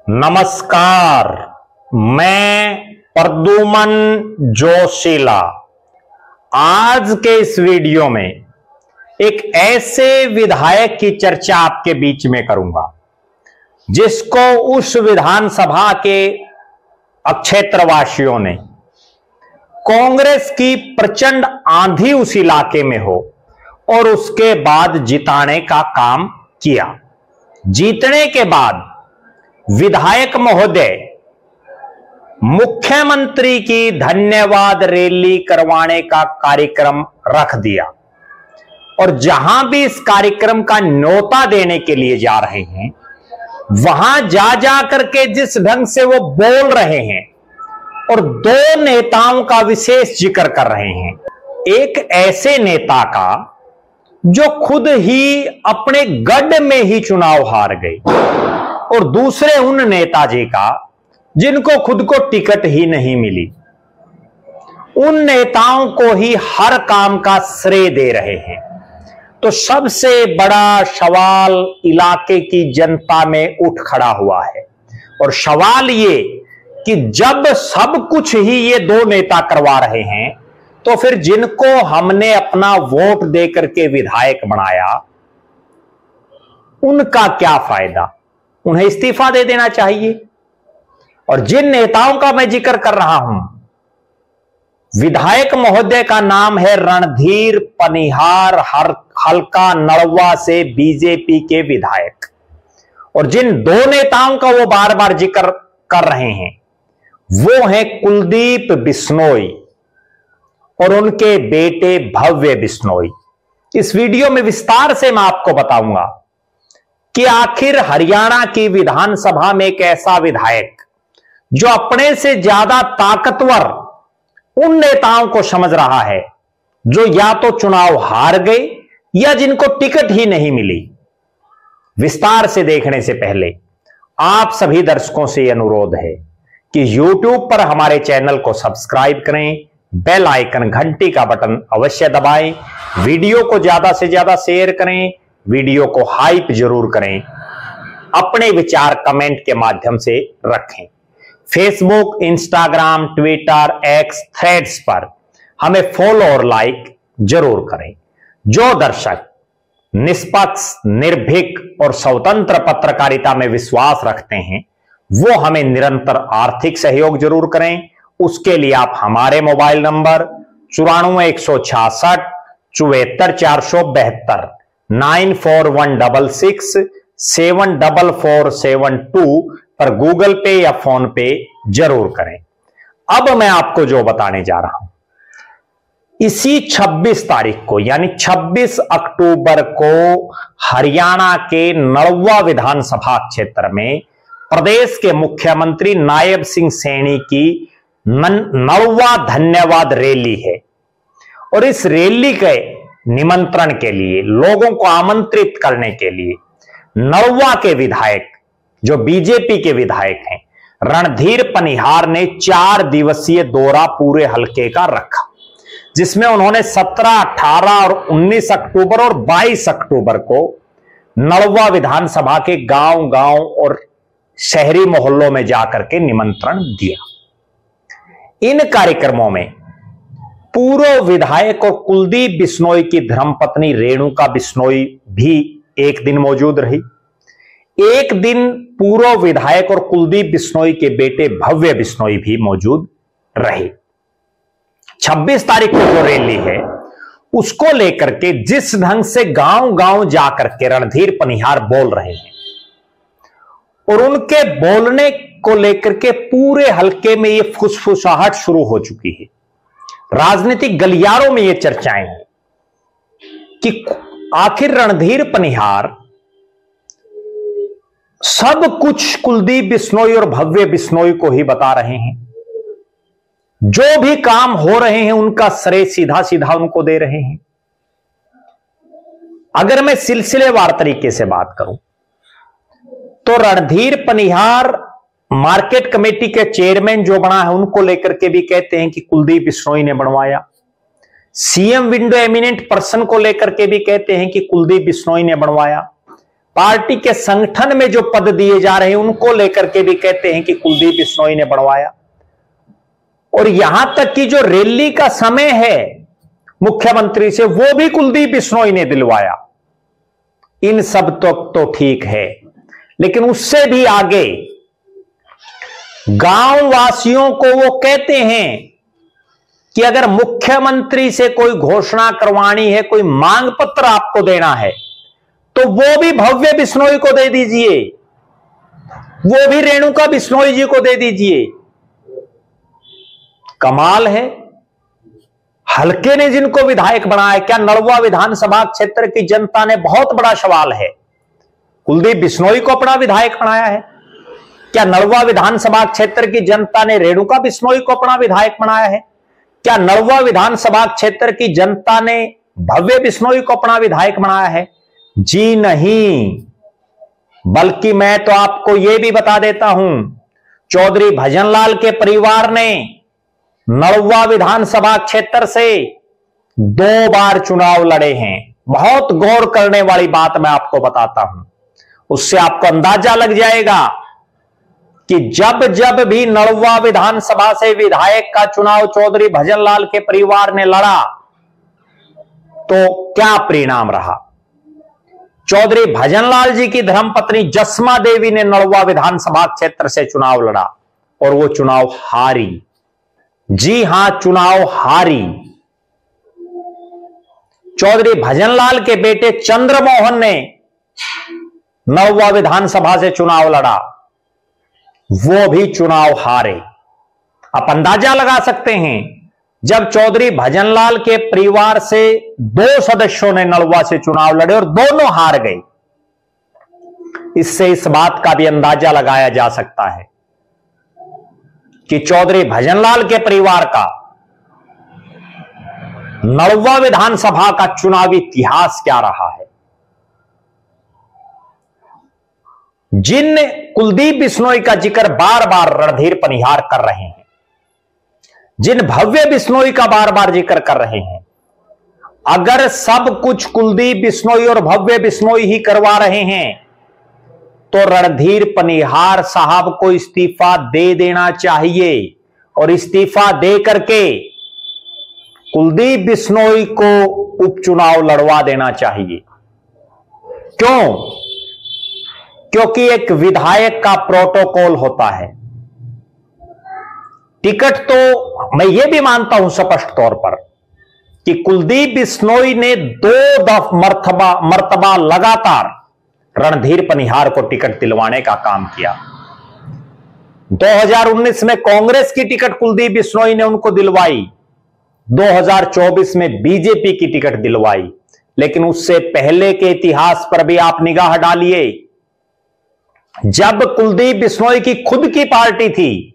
नमस्कार, मैं प्रद्युमन जोशीला आज के इस वीडियो में एक ऐसे विधायक की चर्चा आपके बीच में करूंगा जिसको उस विधानसभा के क्षेत्रवासियों ने कांग्रेस की प्रचंड आंधी उस इलाके में हो और उसके बाद जिताने का काम किया। जीतने के बाद विधायक महोदय मुख्यमंत्री की धन्यवाद रैली करवाने का कार्यक्रम रख दिया और जहां भी इस कार्यक्रम का न्योता देने के लिए जा रहे हैं वहां जा करके जिस ढंग से वो बोल रहे हैं और दो नेताओं का विशेष जिक्र कर रहे हैं। एक ऐसे नेता का जो खुद ही अपने गढ़ में ही चुनाव हार गए और दूसरे उन नेताजी का जिनको खुद को टिकट ही नहीं मिली। उन नेताओं को ही हर काम का श्रेय दे रहे हैं। तो सबसे बड़ा सवाल इलाके की जनता में उठ खड़ा हुआ है और सवाल ये कि जब सब कुछ ही ये दो नेता करवा रहे हैं तो फिर जिनको हमने अपना वोट दे करके विधायक बनाया उनका क्या फायदा? उन्हें इस्तीफा दे देना चाहिए। और जिन नेताओं का मैं जिक्र कर रहा हूं, विधायक महोदय का नाम है रणधीर पनिहार, हल्का नड़वा से बीजेपी के विधायक। और जिन दो नेताओं का वो बार बार जिक्र कर रहे हैं वो है कुलदीप बिश्नोई और उनके बेटे भव्य बिश्नोई। इस वीडियो में विस्तार से मैं आपको बताऊंगा कि आखिर हरियाणा की विधानसभा में एक ऐसा विधायक जो अपने से ज्यादा ताकतवर उन नेताओं को समझ रहा है जो या तो चुनाव हार गए या जिनको टिकट ही नहीं मिली। विस्तार से देखने से पहले आप सभी दर्शकों से अनुरोध है कि YouTube पर हमारे चैनल को सब्सक्राइब करें, बेल आइकन घंटी का बटन अवश्य दबाएं, वीडियो को ज्यादा से ज्यादा शेयर करें, वीडियो को हाइप जरूर करें, अपने विचार कमेंट के माध्यम से रखें। Facebook, Instagram, Twitter, x, threads पर हमें फॉलो और लाइक जरूर करें। जो दर्शक निष्पक्ष, निर्भीक और स्वतंत्र पत्रकारिता में विश्वास रखते हैं वो हमें निरंतर आर्थिक सहयोग जरूर करें। उसके लिए आप हमारे मोबाइल नंबर 94 166 74 472 94166 74472 पर गूगल पे या फोन पे जरूर करें। अब मैं आपको जो बताने जा रहा हूं, इसी 26 तारीख को यानी 26 अक्टूबर को हरियाणा के नड़वा विधानसभा क्षेत्र में प्रदेश के मुख्यमंत्री नायब सिंह सैनी की नड़वा धन्यवाद रैली है। और इस रैली के निमंत्रण के लिए, लोगों को आमंत्रित करने के लिए नड़वा के विधायक जो बीजेपी के विधायक हैं रणधीर पनिहार ने 4 दिवसीय दौरा पूरे हलके का रखा, जिसमें उन्होंने 17, 18 और 19 अक्टूबर और 22 अक्टूबर को नड़वा विधानसभा के गांव-गांव और शहरी मोहल्लों में जाकर के निमंत्रण दिया। इन कार्यक्रमों में पूर्व विधायक और कुलदीप बिश्नोई की धर्मपत्नी रेणुका बिश्नोई भी एक दिन मौजूद रही। एक दिन पूर्व विधायक और कुलदीप बिश्नोई के बेटे भव्य बिश्नोई भी मौजूद रहे। 26 तारीख को जो रैली है उसको लेकर के जिस ढंग से गांव-गांव जाकर के रणधीर पनिहार बोल रहे हैं और उनके बोलने को लेकर के पूरे हलके में ये फुसफुसाहट शुरू हो चुकी है। राजनीतिक गलियारों में ये चर्चाएं हैं कि आखिर रणधीर पनिहार सब कुछ कुलदीप बिश्नोई और भव्य बिश्नोई को ही बता रहे हैं। जो भी काम हो रहे हैं उनका श्रेय सीधा सीधा उनको दे रहे हैं। अगर मैं सिलसिलेवार तरीके से बात करूं तो रणधीर पनिहार मार्केट कमेटी के चेयरमैन जो बना है उनको लेकर के भी कहते हैं कि कुलदीप बिश्नोई ने बनवाया। सीएम विंडो एमिनेंट पर्सन को लेकर के भी कहते हैं कि कुलदीप बिश्नोई ने बनवाया। पार्टी के संगठन में जो पद दिए जा रहे हैं उनको लेकर के भी कहते हैं कि कुलदीप बिश्नोई ने बढ़वाया। और यहां तक कि जो रैली का समय है मुख्यमंत्री से, वो भी कुलदीप बिश्नोई ने दिलवाया। इन सब तक तो ठीक है, लेकिन उससे भी आगे गांव वासियों को वो कहते हैं कि अगर मुख्यमंत्री से कोई घोषणा करवानी है, कोई मांग पत्र आपको देना है, तो वो भी भव्य बिश्नोई को दे दीजिए, वो भी रेणुका बिश्नोई जी को दे दीजिए। कमाल है। हल्के ने जिनको विधायक बनाया, क्या नलवा विधानसभा क्षेत्र की जनता ने, बहुत बड़ा सवाल है, कुलदीप बिश्नोई को अपना विधायक बनाया है? क्या नलवा विधानसभा क्षेत्र की जनता ने रेणुका बिश्नोई को अपना विधायक बनाया है? क्या नलवा विधानसभा क्षेत्र की जनता ने भव्य बिश्नोई को अपना विधायक बनाया है? जी नहीं। बल्कि मैं तो आपको यह भी बता देता हूं, चौधरी भजनलाल के परिवार ने नलवा विधानसभा क्षेत्र से 2 बार चुनाव लड़े हैं। बहुत गौर करने वाली बात मैं आपको बताता हूं, उससे आपको अंदाजा लग जाएगा कि जब जब भी नलवा विधानसभा से विधायक का चुनाव चौधरी भजनलाल के परिवार ने लड़ा तो क्या परिणाम रहा। चौधरी भजनलाल जी की धर्मपत्नी जसमा देवी ने नलवा विधानसभा क्षेत्र से चुनाव लड़ा और वो चुनाव हारी। जी हां, चुनाव हारी। चौधरी भजनलाल के बेटे चंद्रमोहन ने नलवा विधानसभा से चुनाव लड़ा, वो भी चुनाव हारे। आप अंदाजा लगा सकते हैं, जब चौधरी भजनलाल के परिवार से 2 सदस्यों ने नलवा से चुनाव लड़े और दोनों हार गए, इससे इस बात का भी अंदाजा लगाया जा सकता है कि चौधरी भजनलाल के परिवार का नलवा विधानसभा का चुनावी इतिहास क्या रहा है। जिन कुलदीप बिश्नोई का जिक्र बार बार रणधीर पनिहार कर रहे हैं, जिन भव्य बिश्नोई का बार बार जिक्र कर रहे हैं, अगर सब कुछ कुलदीप बिश्नोई और भव्य बिश्नोई ही करवा रहे हैं तो रणधीर पनिहार साहब को इस्तीफा दे देना चाहिए और इस्तीफा दे करके कुलदीप बिश्नोई को उपचुनाव लड़वा देना चाहिए। क्यों? क्योंकि एक विधायक का प्रोटोकॉल होता है। टिकट तो मैं यह भी मानता हूं स्पष्ट तौर पर कि कुलदीप बिश्नोई ने 2 मर्तबा लगातार रणधीर पनिहार को टिकट दिलवाने का काम किया। 2019 में कांग्रेस की टिकट कुलदीप बिश्नोई ने उनको दिलवाई, 2024 में बीजेपी की टिकट दिलवाई। लेकिन उससे पहले के इतिहास पर भी आप निगाह डालिए, जब कुलदीप बिश्नोई की खुद की पार्टी थी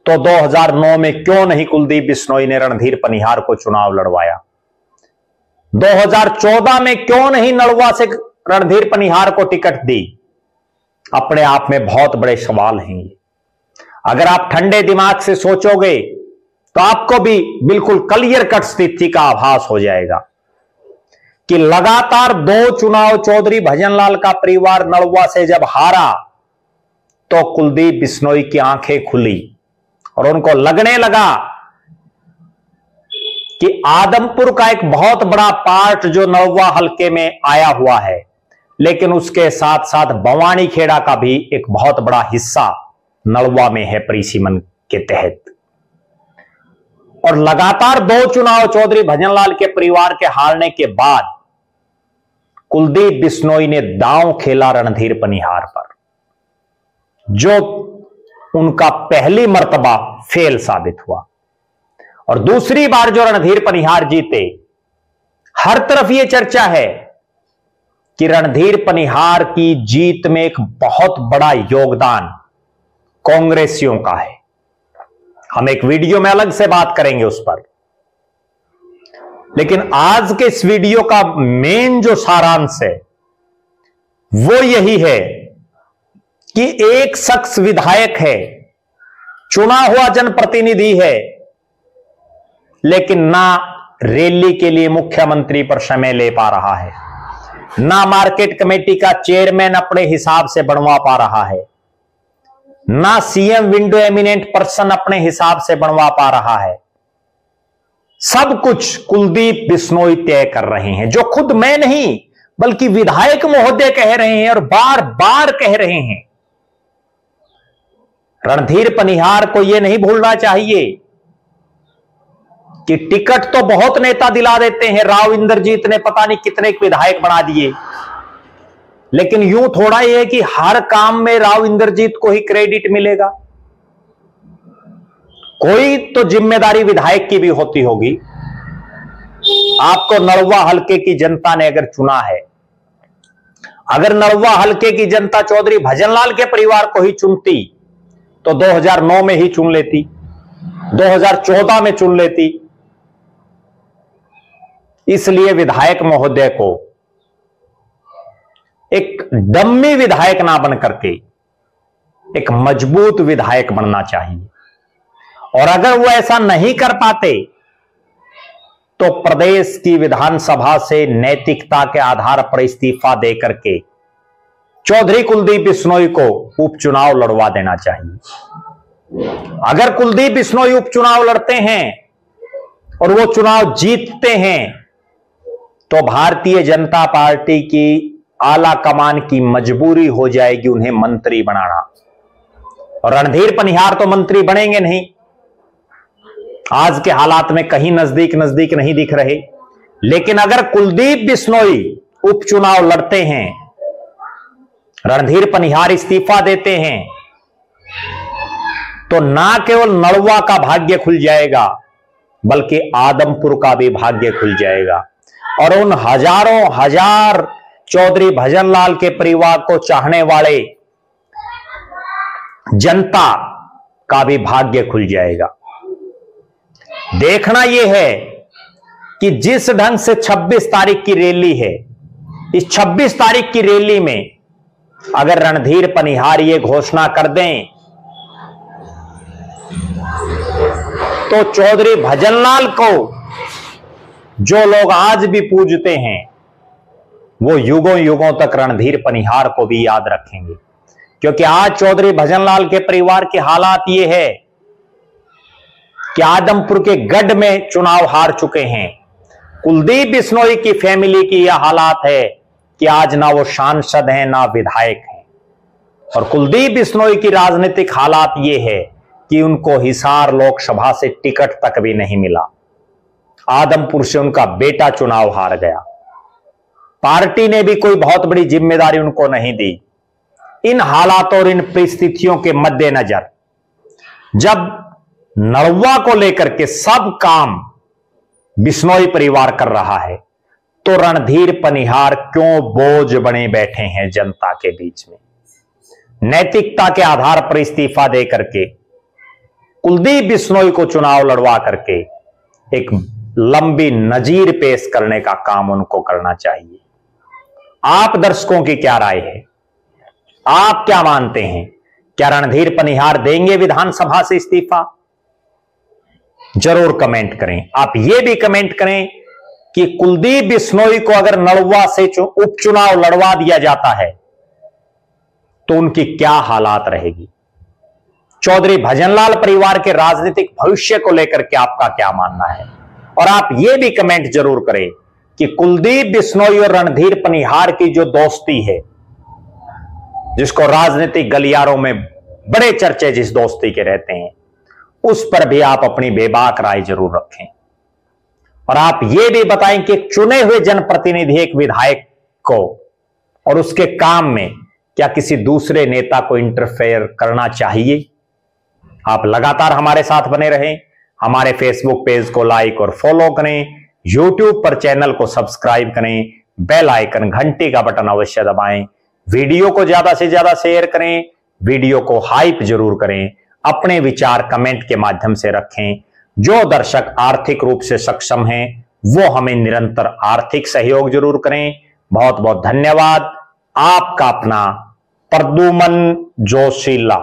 तो 2009 में क्यों नहीं कुलदीप बिश्नोई ने रणधीर पनिहार को चुनाव लड़वाया? 2014 में क्यों नहीं नलवा से रणधीर पनिहार को टिकट दी? अपने आप में बहुत बड़े सवाल हैं ये। अगर आप ठंडे दिमाग से सोचोगे तो आपको भी बिल्कुल क्लियर कट स्थिति का आभास हो जाएगा कि लगातार 2 चुनाव चौधरी भजनलाल का परिवार नलवा से जब हारा तो कुलदीप बिश्नोई की आंखें खुली और उनको लगने लगा कि आदमपुर का एक बहुत बड़ा पार्ट जो नलवा हलके में आया हुआ है, लेकिन उसके साथ साथ भवानीखेड़ा का भी एक बहुत बड़ा हिस्सा नलवा में है परिसीमन के तहत। और लगातार 2 चुनाव चौधरी भजनलाल के परिवार के हारने के बाद कुलदीप बिश्नोई ने दांव खेला रणधीर पनिहार पर, जो उनका पहली मर्तबा फेल साबित हुआ। और दूसरी बार जो रणधीर पनिहार जीते, हर तरफ यह चर्चा है कि रणधीर पनिहार की जीत में एक बहुत बड़ा योगदान कांग्रेसियों का है। हम एक वीडियो में अलग से बात करेंगे उस पर, लेकिन आज के इस वीडियो का मेन जो सारांश है वो यही है कि एक शख्स विधायक है, चुना हुआ जनप्रतिनिधि है, लेकिन ना रैली के लिए मुख्यमंत्री पर समय ले पा रहा है, ना मार्केट कमेटी का चेयरमैन अपने हिसाब से बनवा पा रहा है, ना सीएम विंडो एमिनेंट पर्सन अपने हिसाब से बनवा पा रहा है। सब कुछ कुलदीप बिश्नोई तय कर रहे हैं, जो खुद मैं नहीं बल्कि विधायक महोदय कह रहे हैं और बार बार कह रहे हैं। रणधीर पनिहार को यह नहीं भूलना चाहिए कि टिकट तो बहुत नेता दिला देते हैं। राव इंद्रजीत ने पता नहीं कितने विधायक बना दिए, लेकिन यूं थोड़ा ही है कि हर काम में राव इंद्रजीत को ही क्रेडिट मिलेगा। कोई तो जिम्मेदारी विधायक की भी होती होगी। आपको नड़वा हलके की जनता ने अगर चुना है, अगर नड़वा हलके की जनता चौधरी भजनलाल के परिवार को ही चुनती तो 2009 में ही चुन लेती, 2014 में चुन लेती। इसलिए विधायक महोदय को एक डम्मी विधायक ना बन करके एक मजबूत विधायक बनना चाहिए। और अगर वो ऐसा नहीं कर पाते तो प्रदेश की विधानसभा से नैतिकता के आधार पर इस्तीफा देकर के चौधरी कुलदीप बिश्नोई को उपचुनाव लड़वा देना चाहिए। अगर कुलदीप बिश्नोई उपचुनाव लड़ते हैं और वो चुनाव जीतते हैं तो भारतीय जनता पार्टी की आला कमान की मजबूरी हो जाएगी उन्हें मंत्री बनाना। और रणधीर पनिहार तो मंत्री बनेंगे नहीं, आज के हालात में कहीं नजदीक नजदीक नहीं दिख रहे। लेकिन अगर कुलदीप बिश्नोई उपचुनाव लड़ते हैं, रणधीर पनिहार इस्तीफा देते हैं, तो ना केवल नड़वा का भाग्य खुल जाएगा बल्कि आदमपुर का भी भाग्य खुल जाएगा। और उन हजारों हजार चौधरी भजनलाल के परिवार को चाहने वाले जनता का भी भाग्य खुल जाएगा। देखना यह है कि जिस ढंग से 26 तारीख की रैली है, इस 26 तारीख की रैली में अगर रणधीर पनिहार ये घोषणा कर दें तो चौधरी भजनलाल को जो लोग आज भी पूजते हैं वो युगों युगों तक रणधीर पनिहार को भी याद रखेंगे। क्योंकि आज चौधरी भजनलाल के परिवार की हालात ये है कि आदमपुर के गढ़ में चुनाव हार चुके हैं। कुलदीप बिश्नोई की फैमिली की यह हालात है कि आज ना वो सांसद हैं ना विधायक हैं। और कुलदीप बिश्नोई की राजनीतिक हालात ये है कि उनको हिसार लोकसभा से टिकट तक भी नहीं मिला। आदमपुर से उनका बेटा चुनाव हार गया। पार्टी ने भी कोई बहुत बड़ी जिम्मेदारी उनको नहीं दी। इन हालातों और इन परिस्थितियों के मद्देनजर जब नड़वा को लेकर के सब काम बिश्नोई परिवार कर रहा है तो रणधीर पनिहार क्यों बोझ बने बैठे हैं जनता के बीच में। नैतिकता के आधार पर इस्तीफा दे करके कुलदीप बिश्नोई को चुनाव लड़वा करके एक लंबी नजीर पेश करने का काम उनको करना चाहिए। आप दर्शकों की क्या राय है? आप क्या मानते हैं? क्या रणधीर पनिहार देंगे विधानसभा से इस्तीफा? जरूर कमेंट करें। आप यह भी कमेंट करें कि कुलदीप बिश्नोई को अगर नड़वा से उपचुनाव लड़वा दिया जाता है तो उनकी क्या हालात रहेगी। चौधरी भजनलाल परिवार के राजनीतिक भविष्य को लेकर के आपका क्या मानना है? और आप यह भी कमेंट जरूर करें कि कुलदीप बिश्नोई और रणधीर पनिहार की जो दोस्ती है, जिसको राजनीतिक गलियारों में बड़े चर्चे जिस दोस्ती के रहते हैं, उस पर भी आप अपनी बेबाक राय जरूर रखें। और आप यह भी बताएं कि एक चुने हुए जनप्रतिनिधि एक विधायक को और उसके काम में क्या किसी दूसरे नेता को इंटरफेयर करना चाहिए? आप लगातार हमारे साथ बने रहें। हमारे फेसबुक पेज को लाइक और फॉलो करें, यूट्यूब पर चैनल को सब्सक्राइब करें, बेल आइकन घंटी का बटन अवश्य दबाएं, वीडियो को ज्यादा से ज्यादा शेयर करें, वीडियो को हाइप जरूर करें, अपने विचार कमेंट के माध्यम से रखें। जो दर्शक आर्थिक रूप से सक्षम हैं वो हमें निरंतर आर्थिक सहयोग जरूर करें। बहुत बहुत धन्यवाद। आपका अपना प्रद्युमन जोशीला।